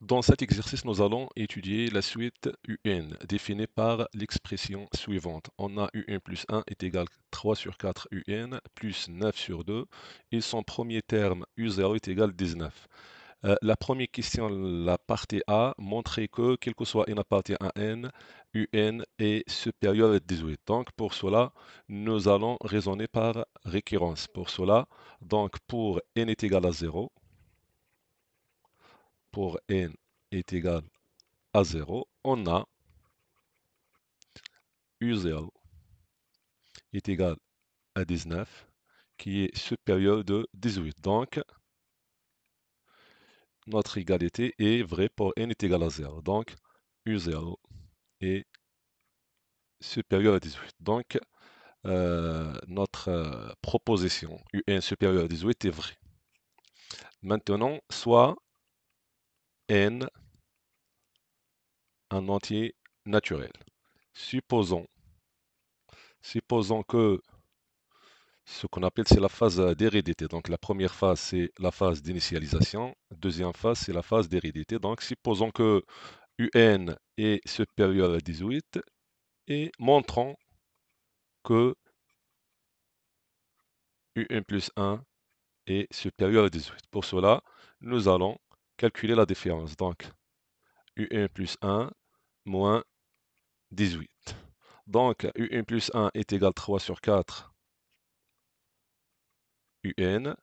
Dans cet exercice, nous allons étudier la suite UN, définie par l'expression suivante. On a UN plus 1 est égal à 3 sur 4 UN plus 9 sur 2, et son premier terme U0 est égal à 19. La première question, la partie A, montrait que, quel que soit n appartient à n, UN est supérieur à 18. Donc, pour cela, nous allons raisonner par récurrence. Pour cela, donc, pour n est égal à 0, pour n est égal à 0, on a U0 est égal à 19 qui est supérieur de 18. Donc, notre égalité est vraie pour n est égal à 0. Donc, U0 est supérieur à 18. Donc, notre proposition UN supérieur à 18 est vraie. Maintenant, soit n un entier naturel. Supposons que ce qu'on appelle, c'est la phase d'hérédité. Donc la première phase, c'est la phase d'initialisation. Deuxième phase, c'est la phase d'hérédité. Donc supposons que UN est supérieur à 18 et montrons que UN plus 1 est supérieur à 18. Pour cela, nous allons calculer la différence. Donc UN plus 1 moins 18. Donc UN plus 1 est égal à 3 sur 4 UN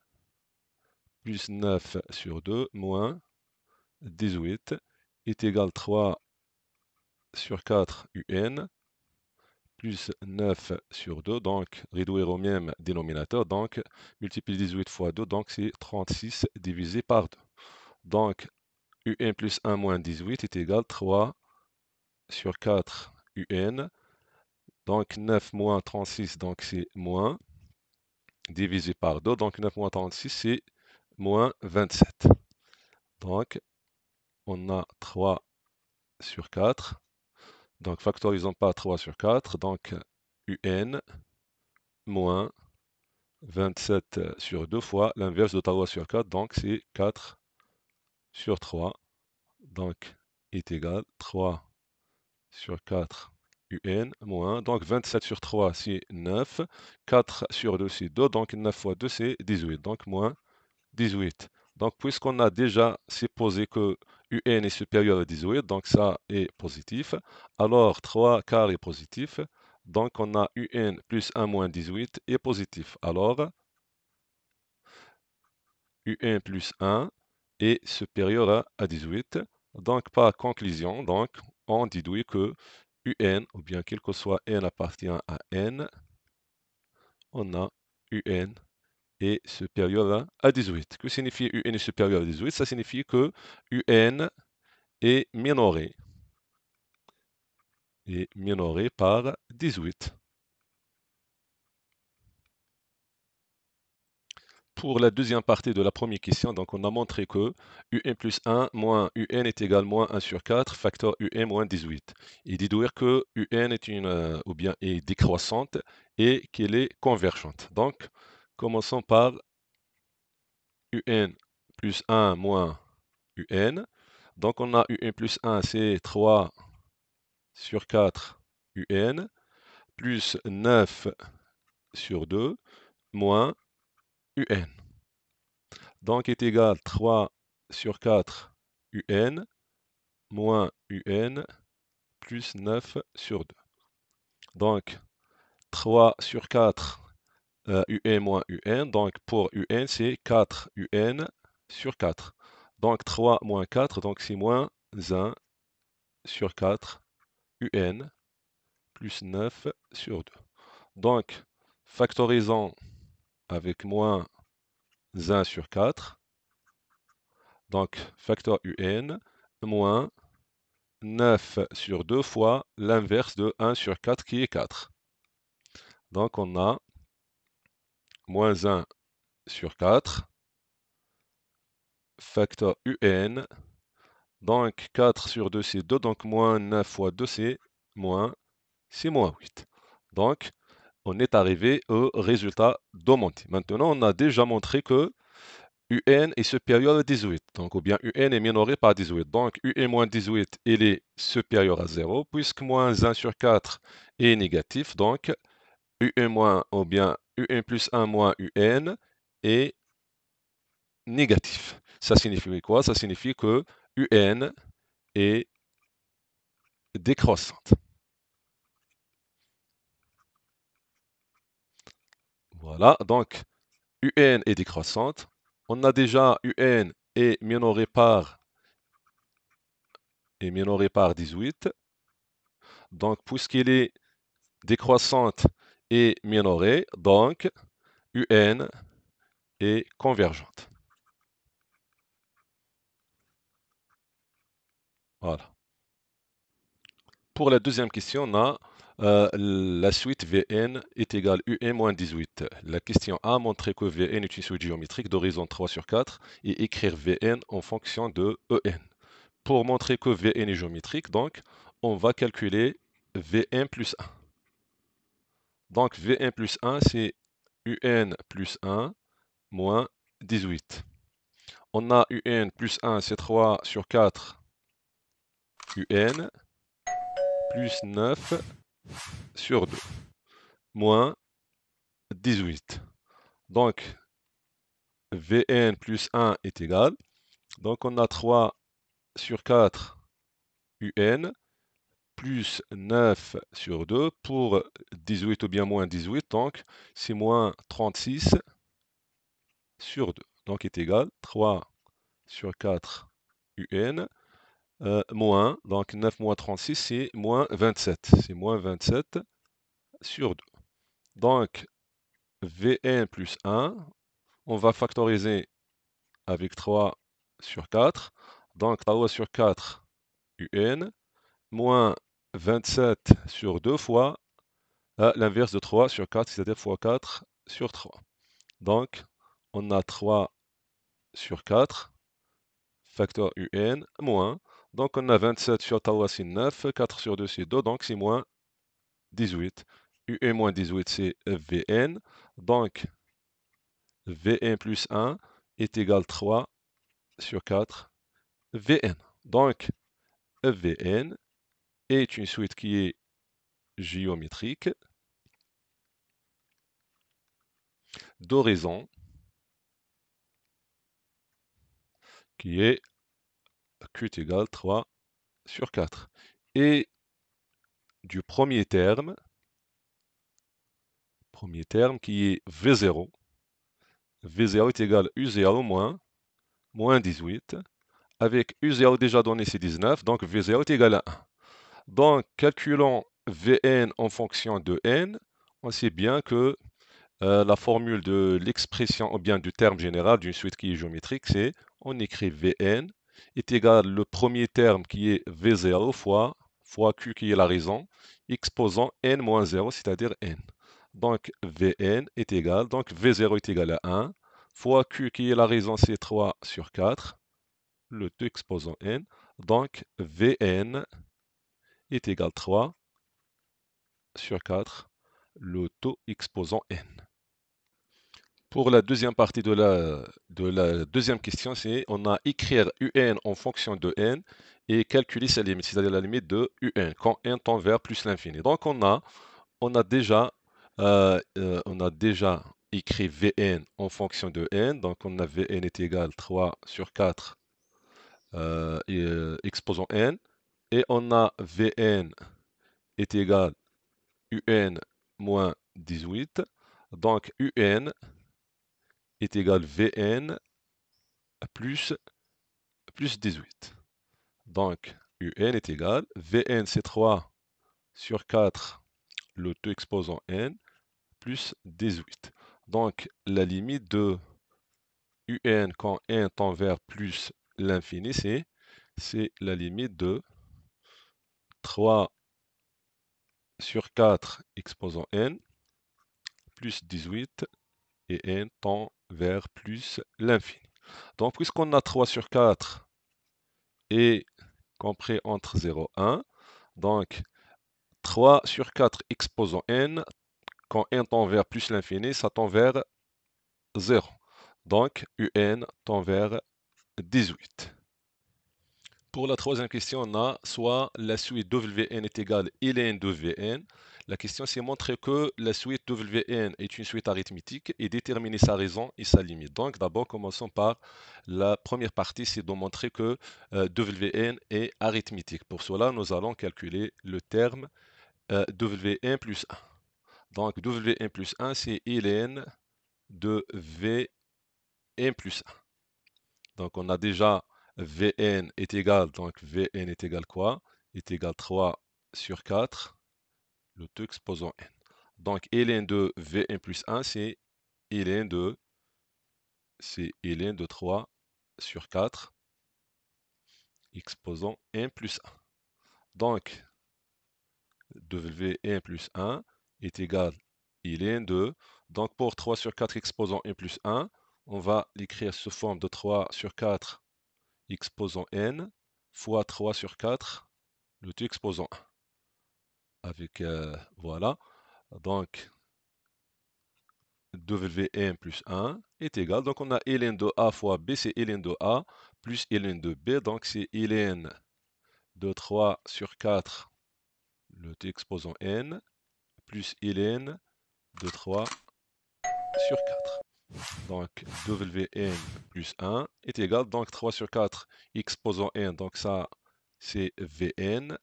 plus 9 sur 2 moins 18 est égal à 3 sur 4 UN plus 9 sur 2, donc réduire au même dénominateur, donc multiplier 18 fois 2, donc c'est 36 divisé par 2. Donc UN plus 1 moins 18 est égal à 3 sur 4 UN, donc 9 moins 36, donc c'est moins, divisé par 2, donc 9 moins 36, c'est moins 27. Donc on a 3 sur 4. Donc factorisons par 3 sur 4. Donc UN moins 27 sur 2 fois l'inverse de 3 sur 4. Donc c'est 4 sur 3. Donc est égal à 3 sur 4 UN moins. Donc 27 sur 3 c'est 9. 4 sur 2 c'est 2. Donc 9 fois 2 c'est 18. Donc moins 18. Donc, puisqu'on a déjà supposé que UN est supérieur à 18, donc ça est positif, alors 3 quarts est positif, donc on a UN plus 1 moins 18 est positif. Alors, UN plus 1 est supérieur à 18. Donc, par conclusion, donc, on déduit que UN, ou bien quel que soit n appartient à n, on a UN est supérieur à 18. Que signifie UN est supérieur à 18? Ça signifie que UN est minoré par 18. Pour la deuxième partie de la première question, donc on a montré que UN plus 1 moins UN est égal à moins 1 sur 4, facteur UN moins 18. Et déduire que UN est ou bien est décroissante et qu'elle est convergente. Donc, commençons par UN plus 1 moins UN. Donc on a UN plus 1, c'est 3 sur 4 UN, plus 9 sur 2, moins UN. Donc est égal à 3 sur 4 UN, moins UN, plus 9 sur 2. Donc 3 sur 4 UN moins UN, donc pour UN c'est 4 UN sur 4. Donc 3 moins 4, donc c'est moins 1 sur 4 UN plus 9 sur 2. Donc, factorisons avec moins 1 sur 4. Donc, facteur UN moins 9 sur 2 fois l'inverse de 1 sur 4 qui est 4. Donc, on a moins 1 sur 4 facteur UN. Donc, 4 sur 2, c'est 2. Donc, moins 9 fois 2, c'est moins 8. Donc, on est arrivé au résultat demandé. Maintenant, on a déjà montré que UN est supérieur à 18, donc ou bien UN est minoré par 18. Donc UN moins 18, il est supérieur à 0, puisque moins 1 sur 4 est négatif. Donc UN moins, ou bien UN plus 1 moins UN est négatif. Ça signifie quoi? Ça signifie que UN est décroissante. Voilà, donc UN est décroissante. On a déjà UN est minoré par 18. Donc, puisqu'il est décroissante et minorée, donc UN est convergente. Voilà. Pour la deuxième question, on a la suite Vn est égale UN moins 18. La question A montrer que Vn est une suite géométrique d'horizon 3 sur 4 et écrire Vn en fonction de En. Pour montrer que Vn est géométrique, donc, on va calculer Vn plus 1. Donc Vn plus 1, c'est UN plus 1 moins 18. On a UN plus 1, c'est 3 sur 4 UN plus 9 sur 2 moins 18. Donc Vn plus 1 est égal. Donc on a 3 sur 4 UN plus 9 sur 2 pour 18 ou bien moins 18. Donc c'est moins 36 sur 2. Donc est égal 3 sur 4 UN moins, donc 9 moins 36, c'est moins 27. C'est moins 27 sur 2. Donc, Vn plus 1, on va factoriser avec 3 sur 4. Donc, 3 sur 4, Un, moins 27 sur 2 fois l'inverse de 3 sur 4, c'est-à-dire fois 4 sur 3. Donc, on a 3 sur 4, facteur UN, moins. Donc, on a 27 sur tau, c'est 9, 4 sur 2, c'est 2, donc c'est moins 18. UN moins 18, c'est Vn. Donc, Vn plus 1 est égal 3 sur 4 Vn. Donc, Vn est une suite qui est géométrique d'horizon qui est Q est égal 3 sur 4. Et du premier terme qui est V0. V0 est égal U0 moins 18. Avec U0 déjà donné, c'est 19. Donc V0 est égal à 1. Donc, calculons Vn en fonction de n, on sait bien que la formule de l'expression ou bien du terme général d'une suite qui est géométrique, c'est on écrit Vn est égal le premier terme qui est V0 fois Q qui est la raison, exposant n moins 0, c'est-à-dire n. Donc Vn est égal, donc V0 est égal à 1, fois Q qui est la raison, c'est 3 sur 4, le tout exposant n, donc Vn est égal 3 sur 4, le taux exposant n. Pour la deuxième partie de la deuxième question, c'est on a écrire un en fonction de n et calculer sa limite, c'est-à-dire la limite de un quand n tend vers plus l'infini. Donc on a déjà écrit Vn en fonction de n, donc on a Vn est égal 3 sur 4 exposant n, et on a Vn est égal un moins 18, donc un est égal Vn plus 18. Donc Un est égal, Vn c'est 3 sur 4, le tout exposant n, plus 18. Donc la limite de Un quand n tend vers plus l'infini, c'est la limite de 3 sur 4 exposant n, plus 18, et n tend vers plus l'infini. Donc puisqu'on a 3 sur 4 et compris entre 0 et 1, donc 3 sur 4 exposant n, quand n tend vers plus l'infini, ça tend vers 0. Donc, UN tend vers 18. Pour la troisième question, on a soit la suite Wn est égale ln de Vn. La question, c'est montrer que la suite Wn est une suite arithmétique et déterminer sa raison et sa limite. Donc, d'abord, commençons par la première partie, c'est de montrer que Wn est arithmétique. Pour cela, nous allons calculer le terme Wn plus 1. Donc, Wn plus 1, c'est ln de Vn plus 1. Donc, on a déjà Vn est égal, donc Vn est égal quoi? Est égal 3 sur 4, le tout exposant n. Donc, ln de Vn plus 1, c'est ln de 3 sur 4, exposant n plus 1. Donc, Wn plus 1 est égal ln de, donc pour 3 sur 4 exposant n plus 1, on va l'écrire sous forme de 3 sur 4 exposant n fois 3 sur 4, le tout exposant 1. Avec, voilà, donc Wn plus 1 est égal, donc on a ln de a fois b, c'est ln de a, plus ln de b, donc c'est ln de 3 sur 4, le tout exposant n, plus ln de 3 sur 4. Donc Wn plus 1 est égal, donc 3 sur 4 exposant n, donc ça c'est Vn,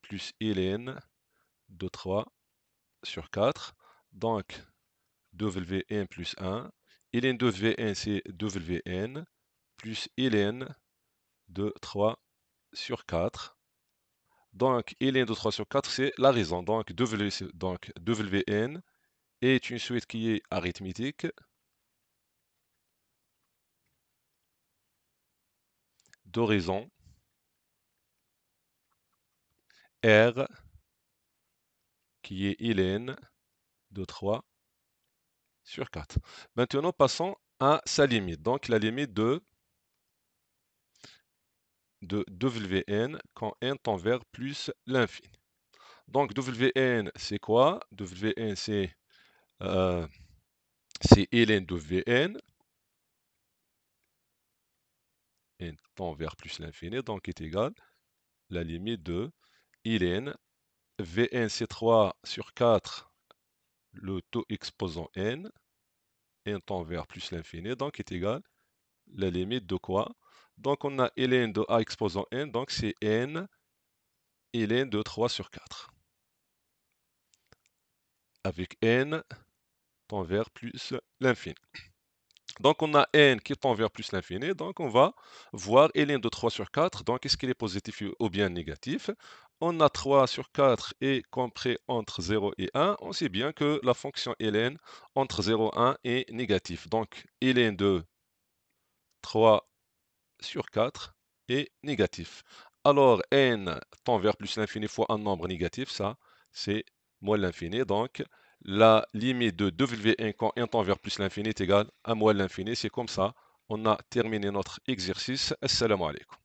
plus ln de 3 sur 4. Donc Wn plus 1. ln de Vn, c'est Wn, plus ln de 3 sur 4. Donc ln de 3 sur 4, c'est la raison. Donc Wn est une suite qui est arithmétique de raison R qui est ln de 3 sur 4. Maintenant, passons à sa limite. Donc la limite de Wn quand n tend vers plus l'infini. Donc Wn, c'est quoi? Wn, c'est ln de Vn, n tend vers plus l'infini, donc est égal la limite de ln. Vn, c'est 3 sur 4, le taux exposant n tend vers plus l'infini, donc est égal la limite de quoi? Donc on a ln de a exposant n, donc c'est n ln de 3 sur 4. Avec n tend vers plus l'infini. Donc on a n qui tend vers plus l'infini, donc on va voir ln de 3 sur 4, donc est-ce qu'il est positif ou bien négatif? On a 3 sur 4 est compris entre 0 et 1, on sait bien que la fonction ln entre 0 et 1 est négatif, donc ln de 3 sur 4 est négatif. Alors n tend vers plus l'infini fois un nombre négatif, ça c'est moins l'infini, donc la limite de Wn quand n tend vers plus l'infini est égale à moins l'infini. C'est comme ça, on a terminé notre exercice. Assalamu alaikum.